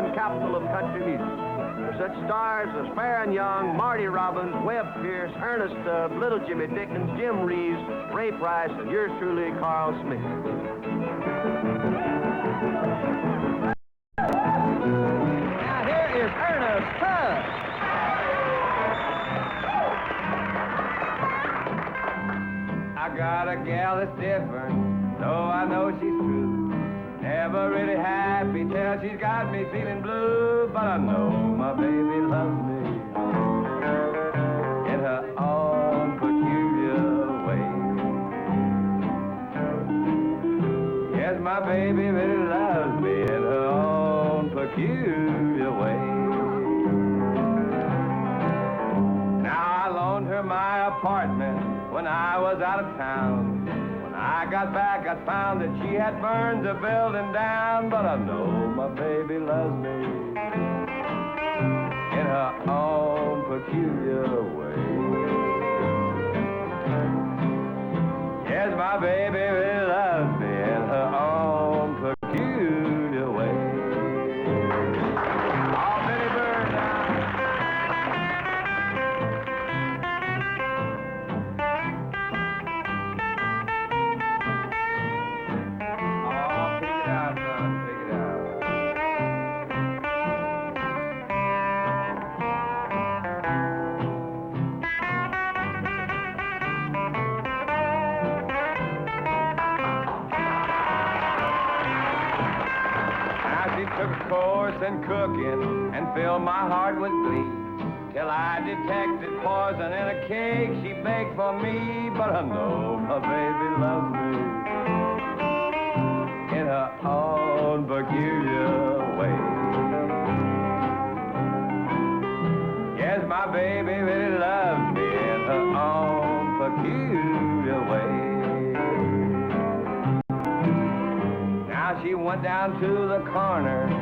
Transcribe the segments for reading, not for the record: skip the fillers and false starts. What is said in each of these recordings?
American capital of country music. For such stars as Fair and Young, Marty Robbins, Webb Pierce, Ernest Tubb, Little Jimmy Dickens, Jim Reeves, Ray Price, and yours truly, Carl Smith. Now here is Ernest Tubb. I got a gal that's different, though I know she's true. Never really happy till she's got me feeling blue. But I know my baby loves me in her own peculiar way. Yes, my baby really loves me in her own peculiar way. Now I loaned her my apartment when I was out of town. When I got back, I found that she had burned the building down. But I know my baby loves me in her own peculiar way. Yes, my baby really loves me in her own peculiar way. Oh, Billy Bird now. Took a course in cooking and filled my heart with glee, till I detected poison in a cake she baked for me. But I know my baby loves me in her own peculiar way. Yes, my baby really loves me in her own peculiar way. She went down to the corner to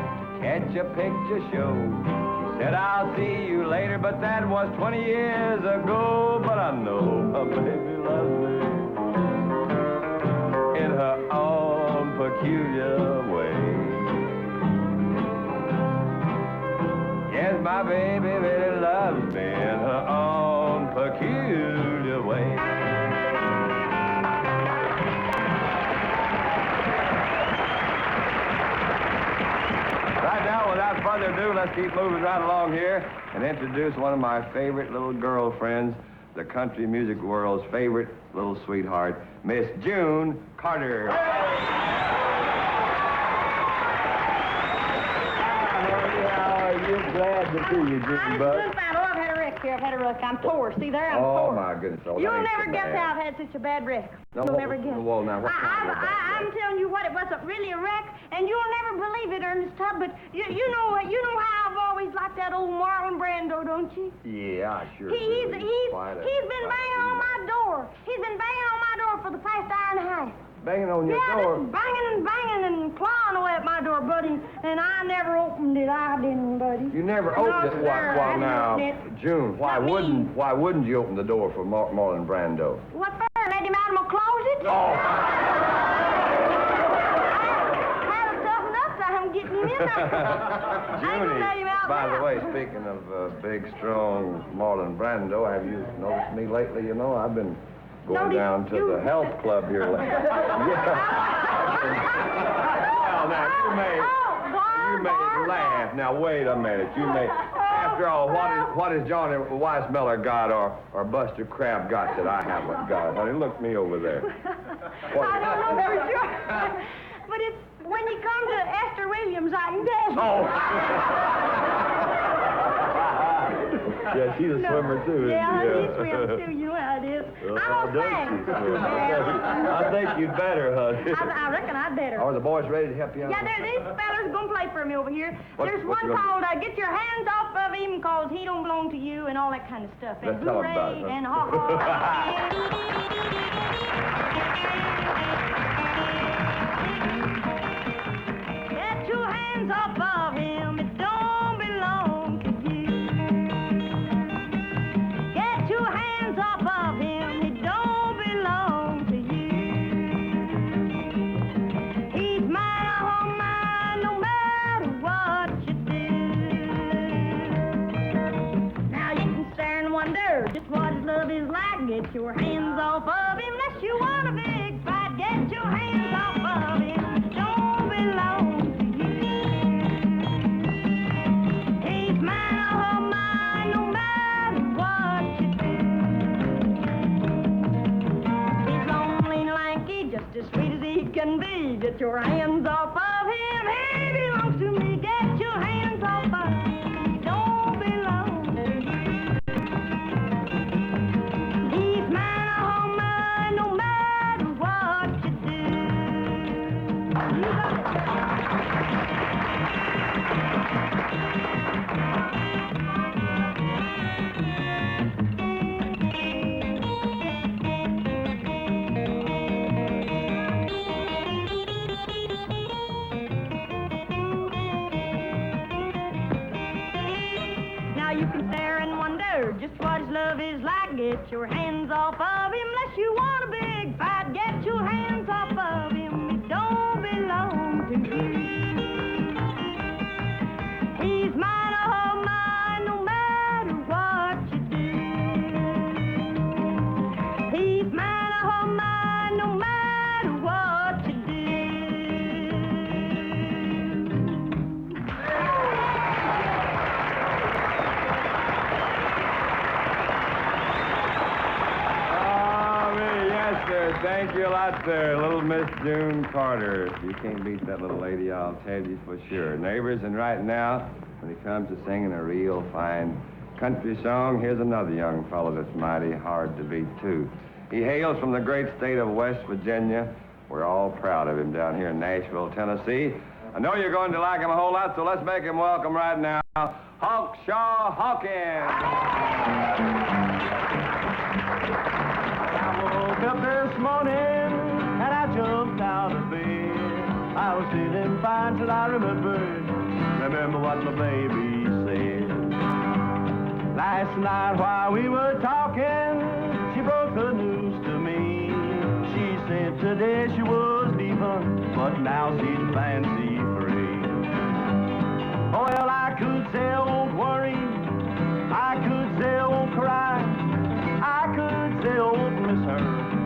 catch a picture show. She said, I'll see you later, but that was 20 years ago. But I know my baby loves me in her own peculiar way. Yes, my baby really loves me in her own peculiar way. Without further ado, let's keep moving right along here and introduce one of my favorite little girlfriends, the country music world's favorite little sweetheart, Miss June Carter. How are you? Glad to see you, June Bud. I've had a wreck here. I've had a wreck. I'm tore. See there? I'm tore. Oh, my goodness. Oh, you'll never guess how I've had such a bad wreck. No, you'll never guess. Well, now, what kind of I'm telling you what, it wasn't really a wreck, and you'll never believe it, Ernest Tubb, but you know how I've always liked that old Marlon Brando, don't you? Yeah, I sure He's been banging on my door. He's been banging on my door for the past hour and a half. Banging on your door? Yeah, banging and clawing away at my door, buddy, and I never opened it. I didn't, buddy. You never opened it? Why now, June, why wouldn't you open the door for Marlon Brando? What for? Let him out of my closet? Oh. Getting him in there. Junie, by the way, speaking of big, strong Marlon Brando, have you noticed me lately? You know, I've been going down to the health club here lately. Well, now, you may laugh. Now, wait a minute. You may... After all, what has Johnnie Weissmuller got or Buster Crabbe got that I haven't got? Honey, look me over there. I don't know for sure. But it's... When you come to Esther Williams, I can tell you. Oh. Yeah, she's a swimmer, too. Yeah, she swims, too. You know how it is. I'm a fan. I think you'd better, honey. I reckon I'd better. Are the boys ready to help you out? Yeah, these fellas going to play for me over here. There's what's one called Get Your Hands Off of Him, cause he don't belong to you, and all that kind of stuff. And Let's tell him about it. And ha-ha. Get your hands off of him, it don't belong to you. Get your hands off of him, it don't belong to you. He's mine, oh mine, no matter what you do. Get your hands off of him unless you want a big fight. Get your hands off of him. Don't belong to you. He's mine, oh mine, no matter what you do. He's lonely and lanky, just as sweet as he can be. Get your hands off of him. He belongs to me. Get your hands off of him. Don't belong to you. He's mine, oh mine, no matter what you do. You got it. Now you can stare and wonder just what his love is like. Get your hands off of him unless you want a big fight. Get your hands off of him. He don't belong to you. He's mine, oh mine, no matter what you do. He's mine, oh mine, no matter what you do. Yes, sir. Thank you a lot, sir. Little Miss June Carter. If you can't beat that little lady, I'll tell you for sure. Neighbors, and right now, when it comes to singing a real fine country song, here's another young fellow that's mighty hard to beat, too. He hails from the great state of West Virginia. We're all proud of him down here in Nashville, Tennessee. I know you're going to like him a whole lot, so let's make him welcome right now, Hawkshaw Hawkins. Woke up this morning and I jumped out of bed. I was feeling fine till I remember what my baby said. Last night while we were talking, she broke the news to me. She said today she was leaving, but now she's fancy free. Oh, well, I could say I won't worry, I could say I won't cry, I could say I won't miss her,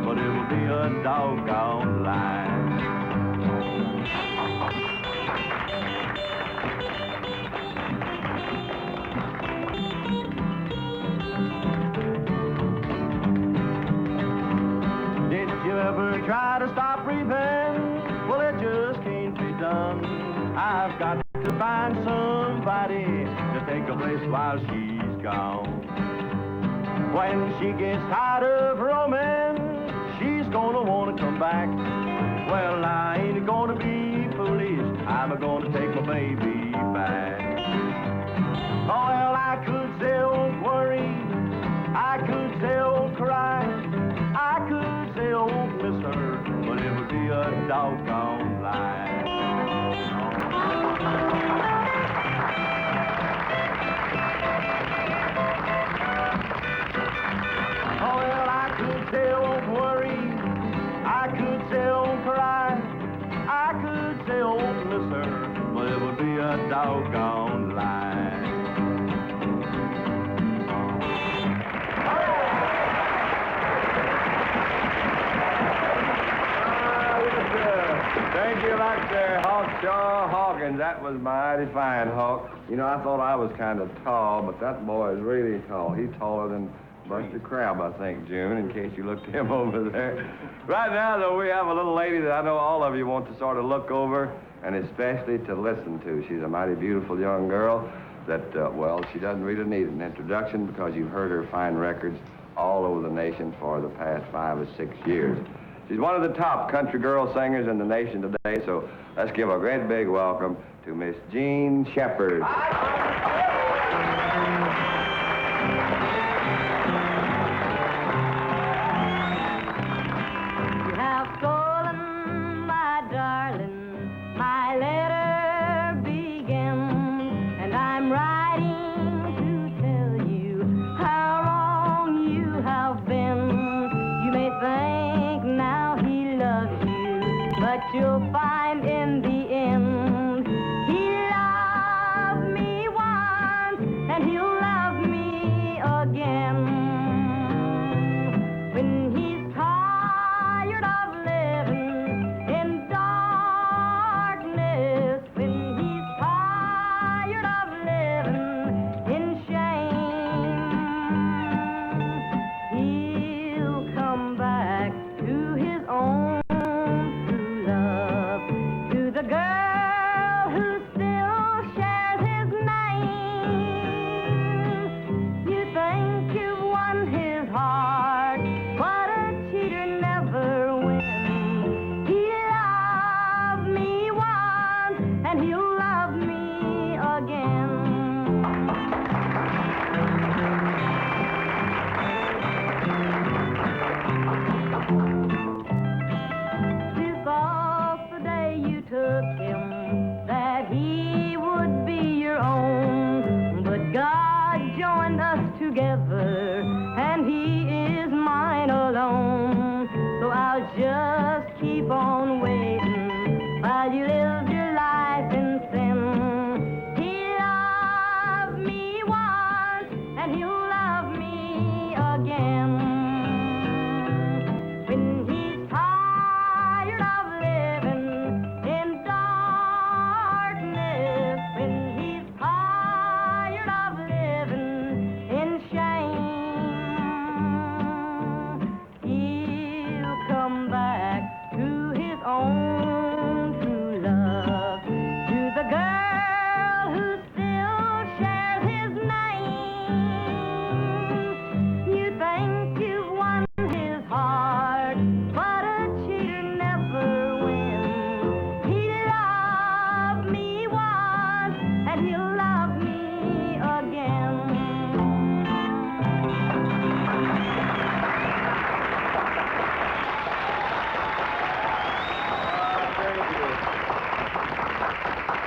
but it would be a doggone lie. Did you ever try to stop breathing? Well, it just can't be done. I've got to find somebody to take her place while she's gone. When she gets tired of roaming, she's gonna wanna come back. Well, I ain't gonna be foolish, I'm gonna take my baby back. Oh, well, I could say I won't worry, I could say I won't cry, I could say I won't miss her, but it would be a doggone lie. Oh, well, I could say I won't worry, I could say I won't cry, I could say I won't miss her, but it would be a doggone lie. Thank you, Dr. Hawkshaw Hawkins. That was mighty fine, Hawk. You know, I thought I was kind of tall, but that boy is really tall. He's taller than Buster Crabbe, I think, June, in case you looked him over there. Right now, though, we have a little lady that I know all of you want to sort of look over, and especially to listen to. She's a mighty beautiful young girl that, well, she doesn't really need an introduction because you've heard her fine records all over the nation for the past 5 or 6 years. She's one of the top country girl singers in the nation today, so let's give a great big welcome to Miss Jean Shepard. You have stolen my darling, my letter begins, and I'm writing to tell you how wrong you have been. You may think now he loves you, but you'll find in the end he loved me once and he'll love me again. forever, and he is mine alone. So I'll just keep on waiting while you live your life in sin. He loved me once, and he'll love me again. When he's tired of living in darkness, when he's tired of living in shame, he'll come back to his own true love, to the girl who still shares his name. You think you've won his heart, but a cheater never wins. He loved me once, and he'll love me again.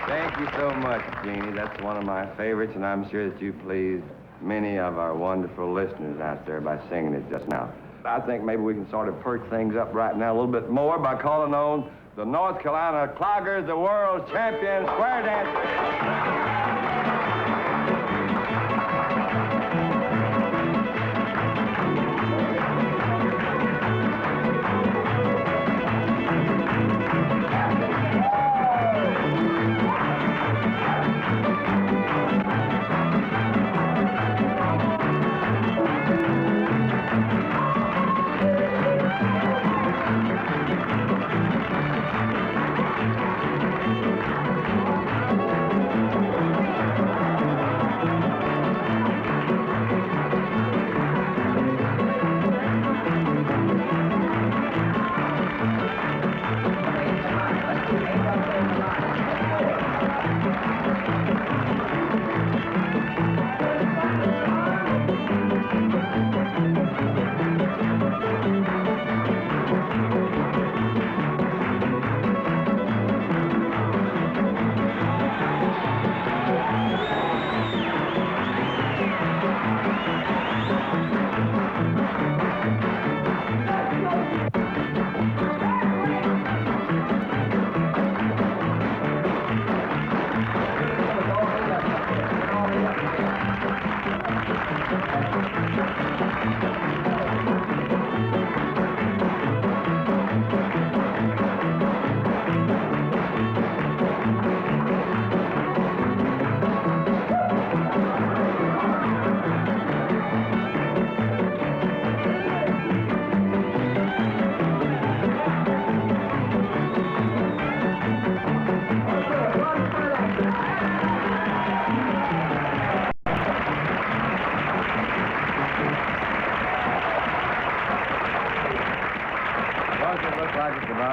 Thank you so much, Jeannie. That's one of my favorites, and I'm sure that you pleased many of our wonderful listeners out there by singing it just now. I think maybe we can sort of perk things up right now a little bit more by calling on the North Carolina Cloggers, the world champion square dancers.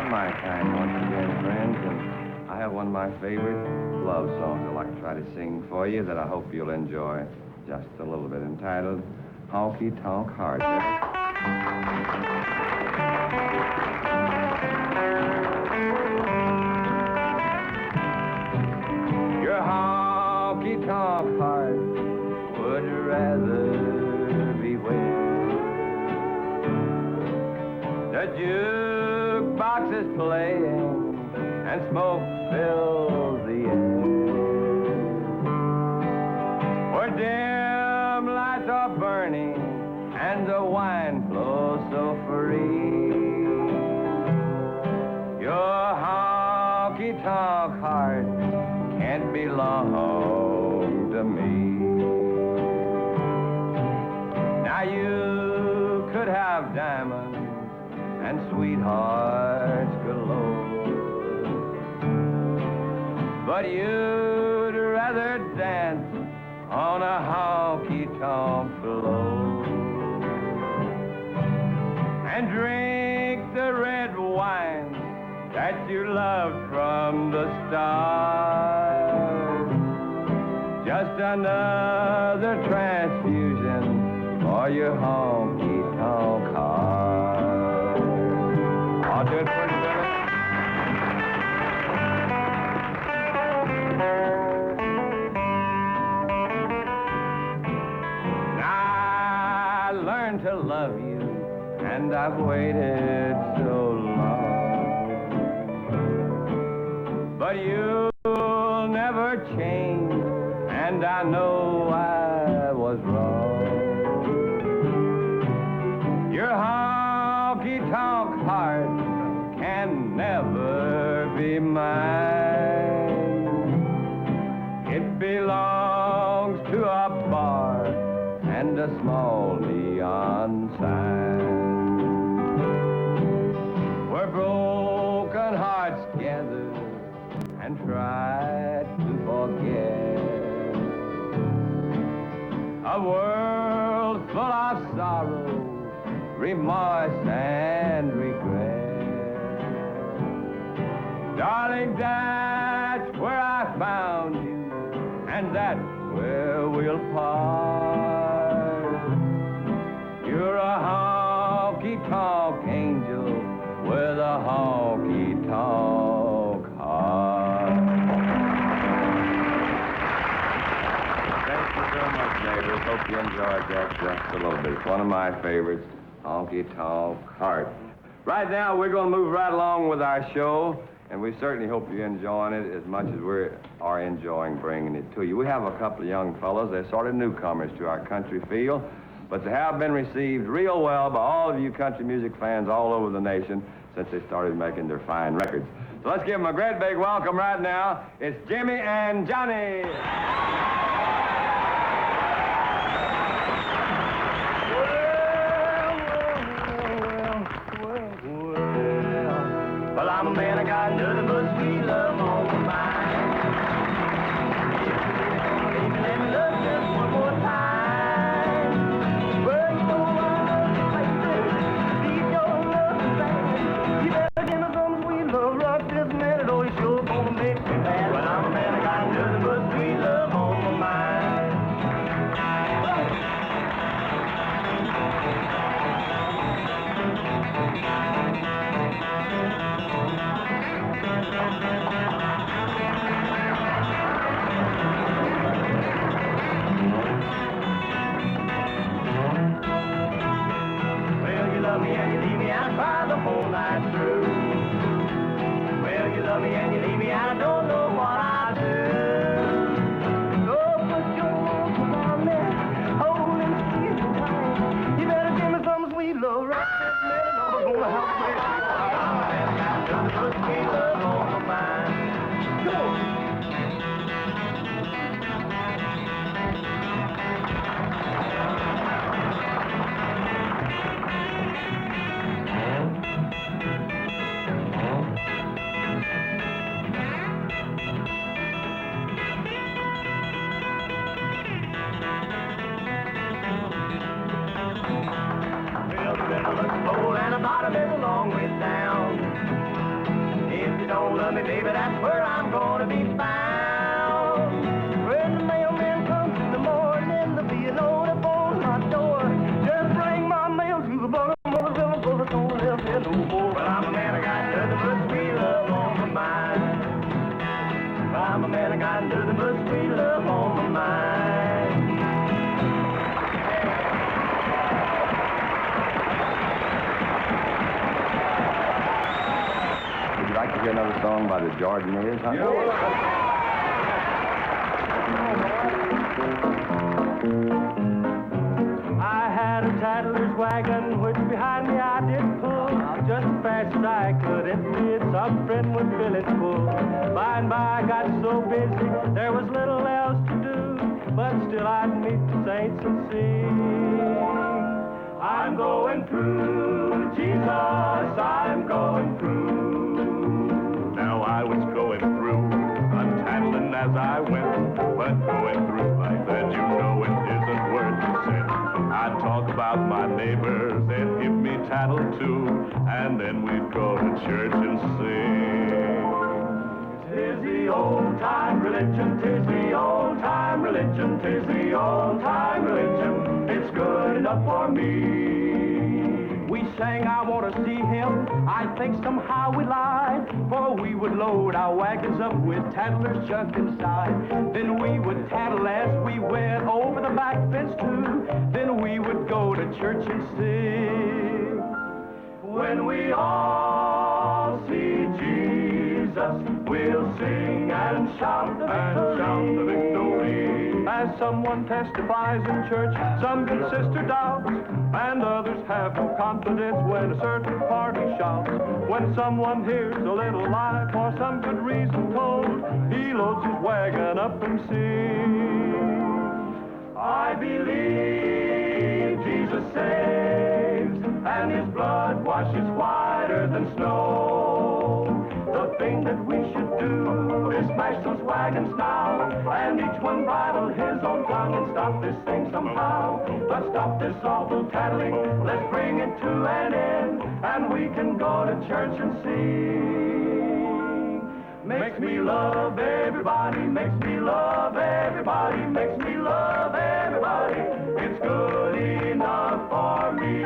My kind once again, friends, and I have one of my favorite love songs I'd like to try to sing for you that I hope you'll enjoy just a little bit, entitled Honky Tonk Heart. Your honky tonk heart would rather be where the jukebox is playing and smoke fills the air, where dim lights are burning and the wine flows so free. Your honky tonk heart can't belong to me. Now you could have diamonds and sweethearts galore, but you'd rather dance on a honky-tonk floor and drink the red wine that you loved from the start. Just another transfusion for your honky-tonk heart. I'll do it for you, Billy. Now learned to love you, and I've waited so long. But you'll never change, and I know I was wrong. Your honky-tonk heart can never be mine. It belongs to a bar and a small neon sign, where broken hearts gather and try to forget. A world full of sorrow, remorse and regret. Darling, that's where I found you, and that's where we'll part. You're a honky-tonk angel with a honky-tonk heart. Thank you so much, neighbors. Hope you enjoyed that just a little bit. It's one of my favorites, honky-tonk heart. Right now, we're going to move right along with our show, and we certainly hope you're enjoying it as much as we are enjoying bringing it to you. We have a couple of young fellows. They're sort of newcomers to our country field, but they have been received real well by all of you country music fans all over the nation since they started making their fine records. So let's give them a great big welcome right now. It's Jimmy and Johnnie. Well, I'm a man, I got nothing but sweet love on my mind. Baby, let me love you just one more time. Well, you know I love you, baby. Need your love tonight. You better give me some sweet love right this minute, or you sure gonna make me mad. Well, I'm a man, I got nothing but sweet love on my mind. Well, you love me and you leave me and I cry the whole night through. Well, you love me and you leave me and I don't know what I do. So put your arms around me, hold and squeeze me tight. You better give me some sweet love right this minute, or we're gonna have to break it. Got nothing but sweet love on my mind. Come on. Well, the river looks full and the bottom is a long way down. If you don't love me, baby, that's where I'm gonna be found. When the mailman comes in the morning, there'll be a note upon my door. Just bring my mail to the bottom of the river, so I don't live here no more. Well, I'm a man, I got nothing but sweet love on my mind. Well, I'm a man, I got nothing but sweet love on my mind. Would you like to hear another song by the Jordanaires, huh? I had a tattler's wagon, which behind me I did pull just as fast as I could. It did, some friend would fill it full. By and by I got so busy, there was little else to do, but still I'd meet the saints and sing. I'm going through, Jesus, I'm going through. Now I was going through, untattling as I went, but going through like that, you know it isn't worth a cent. I'd talk about my neighbors, they'd give me tattle too, and then we'd go to church and sing. 'Tis the old-time religion, 'tis the old-time religion, 'tis the old-time religion. It's good enough for me. We sang, I want to see him. I think somehow we lied, for we would load our wagons up with tattlers' junk inside. Then we would tattle as we went over the back fence too. Then we we would go to church and sing. When we all see Jesus, we'll sing and shout the victory. As someone testifies in church, some good sister doubts, and others have no confidence when a certain party shouts. When someone hears a little lie for some good reason told, he loads his wagon up and sings. I believe Jesus saves, and his blood washes whiter than snow. The thing that we should do is smash those wagons now, and each one bridle his own tongue and stop this thing somehow. Let's stop this awful tattling, let's bring it to an end, and we can go to church and sing. Makes me love everybody, makes me love everybody, makes me love everybody. It's good enough for me.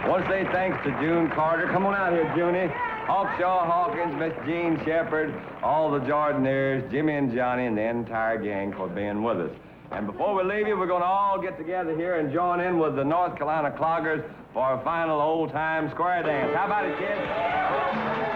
Want to say thanks to June Carter. Come on out here, Junie. Hawkshaw, Hawkins, Miss Jean Shepard, all the Jordanaires, Jimmy and Johnnie, and the entire gang for being with us. And before we leave you, we're going to all get together here and join in with the North Carolina Cloggers for a final old-time square dance. How about it, kids?